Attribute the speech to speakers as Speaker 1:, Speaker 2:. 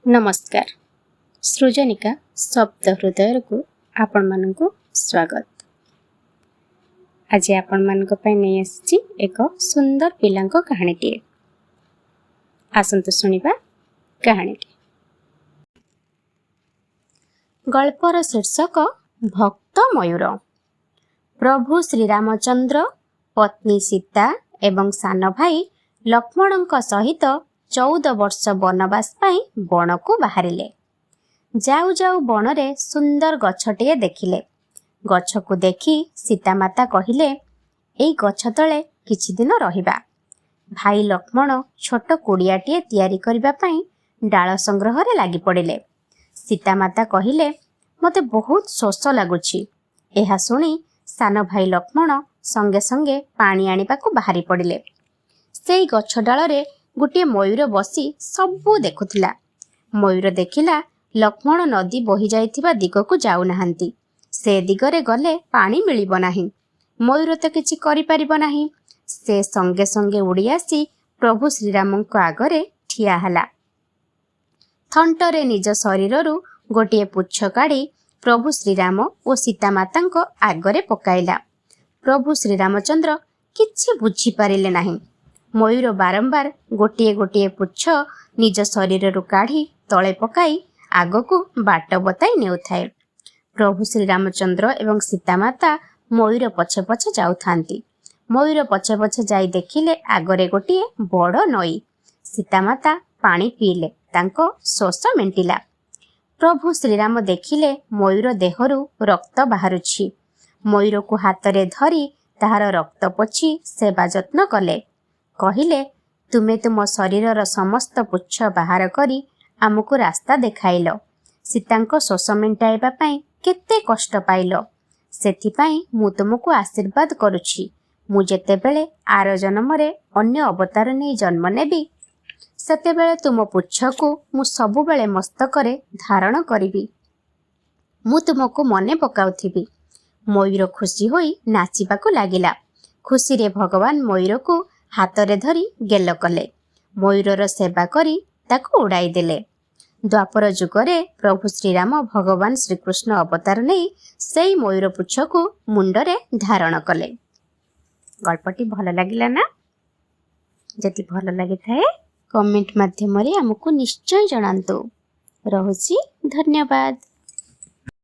Speaker 1: नमस्कार। सृजनिका शब्द हृदय को आपण मानकु स्वागत। आज आपण मानक पय नै आछि एक सुंदर पिलांको कहानीटी। आसंतु सुनिबा कहानीटी। गल्पर शीर्षक भक्त मयूर। प्रभु श्री रामचंद्र पत्नी सीता एवं सान भाई लक्ष्मणଙ୍କ सहित 14 वर्ष वनवास पाई बन को बाहरिले। जाऊ जाऊ बनरे सुंदर गछटिए देखिले। गछ को देखी सीता माता कहिले, एई गछ तले किछि दिन रहिबा। भाई लक्ष्मण छोट कुड़ियाटिए तैयारी करिबा पई डाळ संग्रह रे लागि पड़िले। सीता माता कहिले, मते बहुत शोष लागुछि। एहा सुनी सान भाई लक्ष्मण संगे संगे पानी आनिबा को बाहरी पड़िले। सेई गछ डाଳରେ गोटे मयूर बसी सबू देखुथिला। मयूर देखिला लक्ष्मण नदी बही जाइथिबा दिगकु जाउ नाहंती। से दिगरे गले पानी मिलिब नाही। मयूर तो किछि करि परिब नाही। से संगे संगे उड़ी आसी प्रभु श्रीरामଙ୍କ आगरे ठिया हला। थंटरे निज शरीररु गोटे पुच्छ काढी प्रभु श्रीराम ओ सीता माताଙ୍କ आगरे पकाइला। प्रभु श्रीरामचंद्र किछि बुझी पारिले नाही। मयूर बारंबार गोटे गोटे पुच्छ निज शरीररु काढ़ी तले पकाई आगकू बाट बताई नेउथाए। प्रभु श्रीरामचंद्र एवं सीता माता मयूर पछे पछे जाउथांती। मयूर पछे पछे जाई देखिले आगरे गोटे बड़ नई। सीता माता पानी पीले, तांको शोष मेंटिला। प्रभु श्रीराम देखिले मयूर देहरु रक्त बाहरुछि। मयूर को हातरे धरी ताहार रक्त पोछि सेवा जत्न कले। कहिले, तुमे तुम शरीरर समस्त पुच्छ बाहर करी आमको रास्ता देखाइल। सीतांको शोष मेंटाइबा पई केते कष्ट पाइल। सेथिपाई मु तुमको आशीर्वाद करुछि। मु जेतेबेले आर जन्मरे अन्य अवतार नै जन्म नेबी, सेतेबेले तुम पुच्छको मु सबुबेले मस्तकरे धारण करिबी। मु तुमको मने पकाउथिबी। मयूर खुशी होई नाचिबाकू लागिला। खुशी रे भगवान मयूर को हातरे धरी गेल कले। मयूरर सेवा करी ताकू उड़ाई देले। द्वापर जुगरे प्रभु श्रीराम भगवान श्रीकृष्ण अवतार नै सेई मयूर पुच्छको मुंडरे धारण कले। गल्पटी भल लागिला ना? जति भल लागि थाए कमेंट माध्यम रे हमकु निश्चय जणांतु। रहुछि, धन्यवाद।